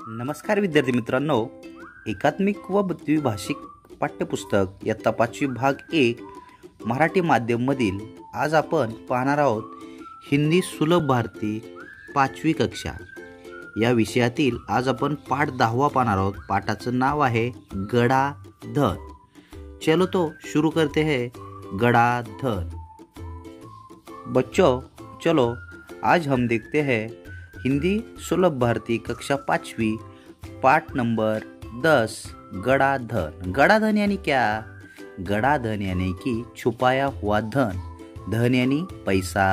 नमस्कार विद्यार्थी मित्रांनो, एकात्मिक व द्विभाषिक पाठ्यपुस्तक इयत्ता 5वी भाग 1 मराठी माध्यममधील आज आपण पाहणार आहोत हिंदी सुलभ भारती 5वी कक्षा या विषयातील आज आपण पाठ 10वा पाहणार आहोत। पाठाचं नाव आहे गड़ा धन। चलो तो शुरू करते हैं। गड़ा धन। बच्चों चलो आज हम देखते हैं हिंदी सुलभ भारती कक्षा 5वी पाठ नंबर 10 गड़ा धन। गड़ा धन यानी क्या? गड़ा धन यानी कि छुपाया हुआ धन। धन यानी पैसा,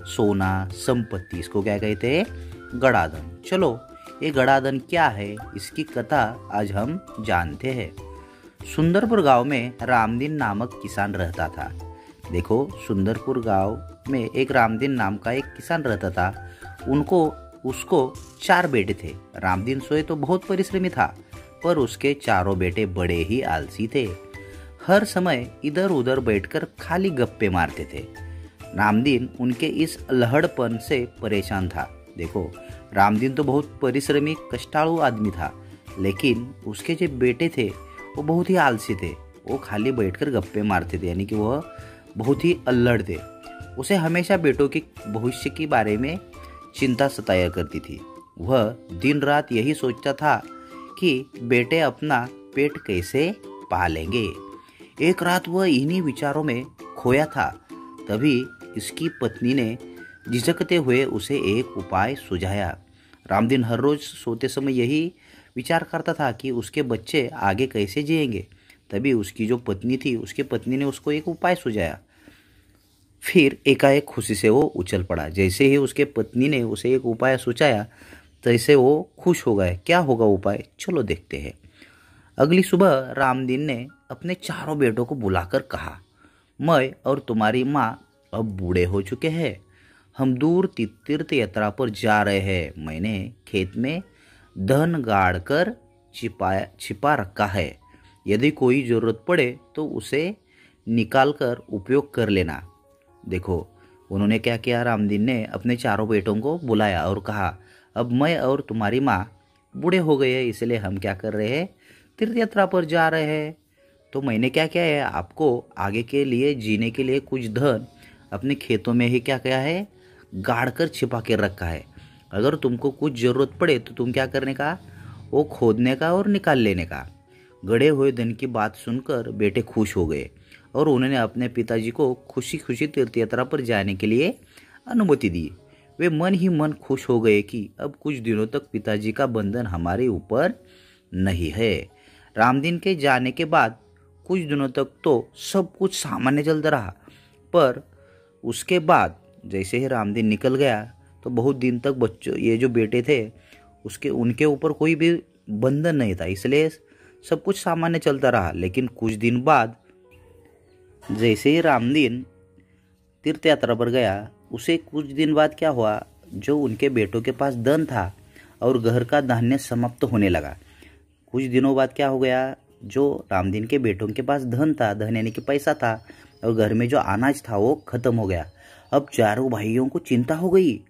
सोना, संपत्ति। इसको क्या कहते हैं? गड़ा धन। चलो ये गड़ा धन क्या है, इसकी कथा आज हम जानते हैं। सुंदरपुर गांव में रामदीन नामक किसान रहता था। देखो, सुंदरपुर गांव में एक रामदीन नाम का एक किसान रहता था। उसको 4 बेटे थे। रामदीन सोए तो बहुत परिश्रमी था, पर उसके चारों बेटे बड़े ही आलसी थे। हर समय इधर उधर बैठकर खाली गप्पे मारते थे। रामदीन उनके इस अल्हड़पन से परेशान था। देखो, रामदीन तो बहुत परिश्रमी कष्टाळू आदमी था, लेकिन उसके जो बेटे थे वो बहुत ही आलसी थे। वो खाली बैठकर गप्पे मारते थे, यानी कि वह बहुत ही अल्हड़ थे। उसे हमेशा बेटों के भविष्य के बारे में चिंता सताया करती थी। वह दिन रात यही सोचता था कि बेटे अपना पेट कैसे पालेंगे। एक रात वह इन्हीं विचारों में खोया था। तभी इसकी पत्नी ने झिझकते हुए उसे एक उपाय सुझाया। रामदीन हर रोज सोते समय यही विचार करता था कि उसके बच्चे आगे कैसे जिएंगे। तभी उसकी जो पत्नी थी, उसकी पत्नी ने उसको एक उपाय सुझाया। फिर एकाएक खुशी से वो उछल पड़ा। जैसे ही उसके पत्नी ने उसे एक उपाय सुझाया, तैसे वो खुश हो गए। क्या होगा उपाय, चलो देखते हैं। अगली सुबह रामदीन ने अपने चारों बेटों को बुलाकर कहा, मैं और तुम्हारी माँ अब बूढ़े हो चुके हैं। हम दूर तीर्थ यात्रा पर जा रहे हैं। मैंने खेत में धन गाड़ कर छिपा रखा है। यदि कोई ज़रूरत पड़े तो उसे निकाल कर उपयोग कर लेना। देखो, उन्होंने क्या किया, रामदीन ने अपने चारों बेटों को बुलाया और कहा, अब मैं और तुम्हारी माँ बूढ़े हो गए हैं, इसलिए हम क्या कर रहे हैं, तीर्थ यात्रा पर जा रहे हैं। तो मैंने क्या किया है, आपको आगे के लिए जीने के लिए कुछ धन अपने खेतों में ही क्या किया है, गाड़ कर छिपा के रखा है। अगर तुमको कुछ ज़रूरत पड़े तो तुम क्या करने का, वो खोदने का और निकाल लेने का। गड़े हुए धन की बात सुनकर बेटे खुश हो गए और उन्होंने अपने पिताजी को खुशी खुशी तीर्थ यात्रा पर जाने के लिए अनुमति दी। वे मन ही मन खुश हो गए कि अब कुछ दिनों तक पिताजी का बंधन हमारे ऊपर नहीं है। रामदीन के जाने के बाद कुछ दिनों तक तो सब कुछ सामान्य चलता रहा, पर उसके बाद जैसे ही रामदीन निकल गया तो बहुत दिन तक बच्चों, ये जो बेटे थे उनके ऊपर कोई भी बंधन नहीं था, इसलिए सब कुछ सामान्य चलता रहा। लेकिन कुछ दिन बाद जैसे ही रामदीन तीर्थ यात्रा पर गया, उसे कुछ दिन बाद क्या हुआ, जो उनके बेटों के पास धन था और घर का धान्य समाप्त होने लगा। कुछ दिनों बाद क्या हो गया, जो रामदीन के बेटों के पास धन था, धन यानी कि पैसा था, और घर में जो अनाज था वो खत्म हो गया। अब चारों भाइयों को चिंता हो गई।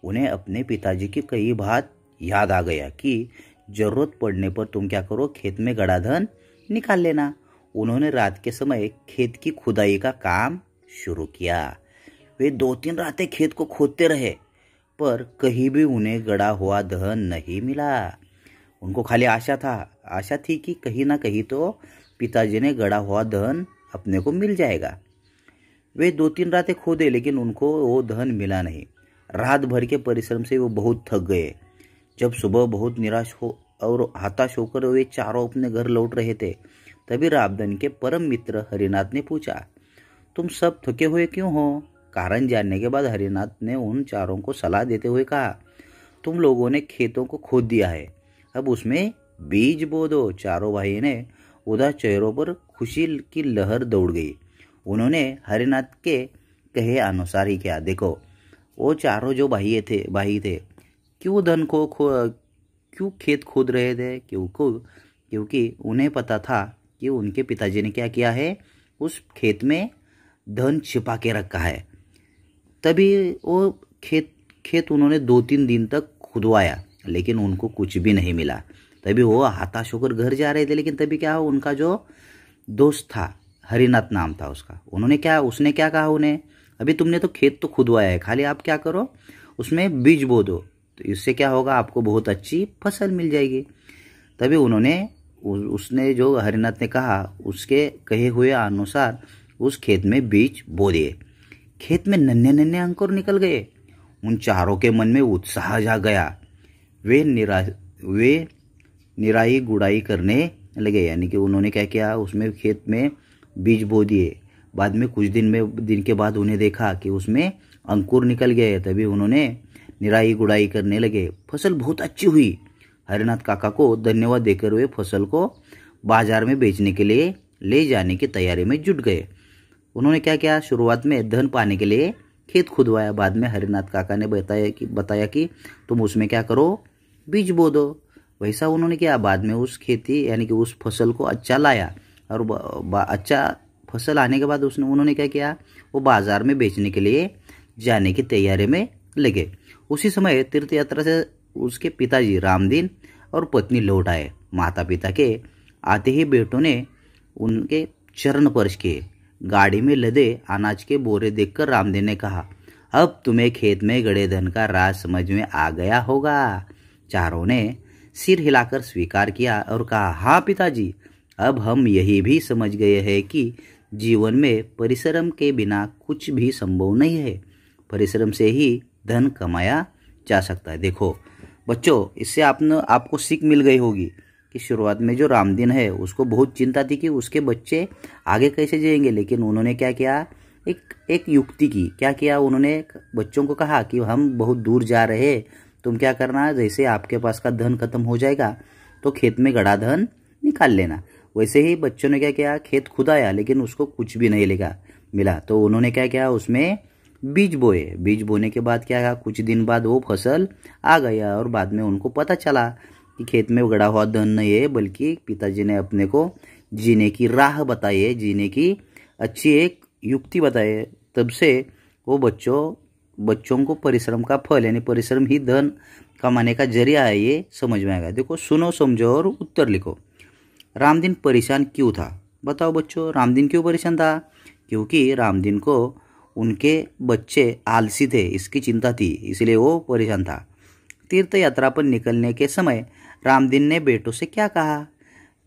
उन्हें अपने पिताजी की कई बात याद आ गया कि जरूरत पड़ने पर तुम क्या करो, खेत में गड़ा धन निकाल लेना। उन्होंने रात के समय खेत की खुदाई का काम शुरू किया। वे 2-3 रातें खेत को खोदते रहे, पर कहीं भी उन्हें गड़ा हुआ धन नहीं मिला। उनको खाली आशा थी कि कहीं ना कहीं तो पिताजी ने गड़ा हुआ धन अपने को मिल जाएगा। वे 2-3 रातें खोदे, लेकिन उनको वो धन मिला नहीं। रात भर के परिश्रम से वो बहुत थक गए। जब सुबह बहुत निराश हो और हताश होकर वे चारों अपने घर लौट रहे थे, तभी रामदीन के परम मित्र हरिनाथ ने पूछा, तुम सब थके हुए क्यों हो? कारण जानने के बाद हरिनाथ ने उन चारों को सलाह देते हुए कहा, तुम लोगों ने खेतों को खोद दिया है, अब उसमें बीज बो दो। चारों भाई ने उदास चेहरों पर खुशी की लहर दौड़ गई। उन्होंने हरिनाथ के कहे अनुसार ही किया। देखो, वो चारों जो भाई थे क्यों खेत खोद रहे थे? क्योंकि उन्हें पता था कि उनके पिताजी ने क्या किया है, उस खेत में धन छिपा के रखा है। तभी वो खेत उन्होंने 2-3 दिन तक खुदवाया। लेकिन उनको कुछ भी नहीं मिला। तभी वो हताश होकर घर जा रहे थे, लेकिन तभी क्या हुआ, उनका जो दोस्त था, हरिनाथ नाम था उसका, उसने क्या कहा उन्हें, अभी तुमने तो खेत तो खुदवाया है, खाली आप क्या करो उसमें बीज बो दो, तो इससे क्या होगा, आपको बहुत अच्छी फसल मिल जाएगी। तभी उसने जो हरिनाथ ने कहा उसके कहे हुए अनुसार उस खेत में बीज बो दिए। खेत में नन्हे नन्हे अंकुर निकल गए। उन चारों के मन में उत्साह जा गया। वे निराई गुड़ाई करने लगे, यानी कि उन्होंने क्या किया, उसमें खेत में बीज बो दिए। बाद में कुछ दिन के बाद उन्हें देखा कि उसमें अंकुर निकल गए। तभी उन्होंने निराई गुड़ाई करने लगे। फसल बहुत अच्छी हुई। हरिनाथ काका को धन्यवाद देकर वे फसल को बाजार में बेचने के लिए ले जाने की तैयारी में जुट गए। उन्होंने क्या किया, शुरुआत में धन पाने के लिए खेत खुदवाया। बाद में हरिनाथ काका ने बताया कि तुम उसमें क्या करो, बीज बो दो। वैसा उन्होंने किया। बाद में उस खेती यानी कि उस फसल को अच्छा लाया, और अच्छा फसल आने के बाद उन्होंने क्या किया, वो बाजार में बेचने के लिए जाने की तैयारी में लगे। उसी समय तीर्थ यात्रा से उसके पिताजी रामदीन और पत्नी लौट आए। माता पिता के आते ही बेटों ने उनके चरण स्पर्श किए। गाड़ी में लदे अनाज के बोरे देखकर रामदीन ने कहा, अब तुम्हें खेत में गड़े धन का राज समझ में आ गया होगा। चारों ने सिर हिलाकर स्वीकार किया और कहा, हाँ पिताजी, अब हम यही भी समझ गए हैं कि जीवन में परिश्रम के बिना कुछ भी संभव नहीं है। परिश्रम से ही धन कमाया जा सकता है। देखो बच्चों, इससे आपको सीख मिल गई होगी कि शुरुआत में जो रामदीन है उसको बहुत चिंता थी कि उसके बच्चे आगे कैसे जाएंगे, लेकिन उन्होंने क्या किया, एक युक्ति की। क्या किया, उन्होंने बच्चों को कहा कि हम बहुत दूर जा रहे हैं, तुम क्या करना, जैसे आपके पास का धन खत्म हो जाएगा तो खेत में गड़ा धन निकाल लेना। वैसे ही बच्चों ने क्या किया, खेत खुदाया, लेकिन उसको कुछ भी नहीं मिला। तो उन्होंने क्या किया, उसमें बीज बोए। बीज बोने के बाद क्या हुआ, कुछ दिन बाद वो फसल आ गया। और बाद में उनको पता चला कि खेत में गड़ा हुआ धन नहीं है, बल्कि पिताजी ने अपने को जीने की राह बताई है, जीने की अच्छी एक युक्ति बताई है। तब से वो बच्चों को परिश्रम का फल यानी परिश्रम ही धन कमाने का जरिया है, ये समझ में आएगा। देखो, सुनो, समझो और उत्तर लिखो। रामदीन परेशान क्यों था? बताओ बच्चों, रामदीन क्यों परेशान था? क्योंकि रामदीन को उनके बच्चे आलसी थे, इसकी चिंता थी, इसलिए वो परेशान था। तीर्थ यात्रा पर निकलने के समय रामदीन ने बेटों से क्या कहा?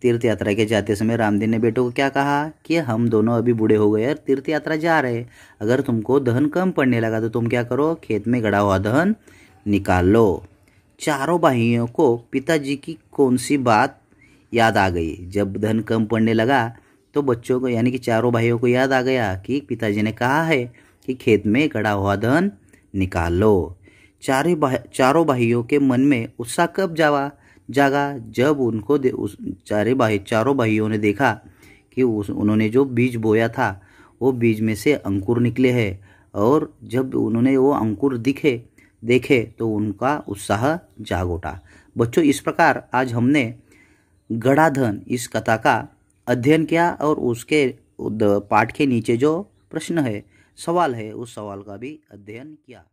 तीर्थ यात्रा के जाते समय रामदीन ने बेटों को क्या कहा कि हम दोनों अभी बूढ़े हो गए और तीर्थ यात्रा जा रहे, अगर तुमको धन कम पड़ने लगा तो तुम क्या करो, खेत में गड़ा हुआ धन निकाल लो। चारों भाइयों को पिताजी की कौन सी बात याद आ गई? जब धन कम पड़ने लगा तो बच्चों को यानी कि चारों भाइयों को याद आ गया कि पिताजी ने कहा है कि खेत में गड़ा हुआ धन निकाल लो। चारों भाइयों के मन में उत्साह कब जागा? जब उनको चारों भाइयों ने देखा कि उन्होंने जो बीज बोया था वो बीज में से अंकुर निकले हैं, और जब उन्होंने वो अंकुर देखे तो उनका उत्साह जाग उठा। बच्चों, इस प्रकार आज हमने गड़ा धन इस कथा का अध्ययन किया, और उसके पाठ के नीचे जो प्रश्न है, सवाल है, उस सवाल का भी अध्ययन किया।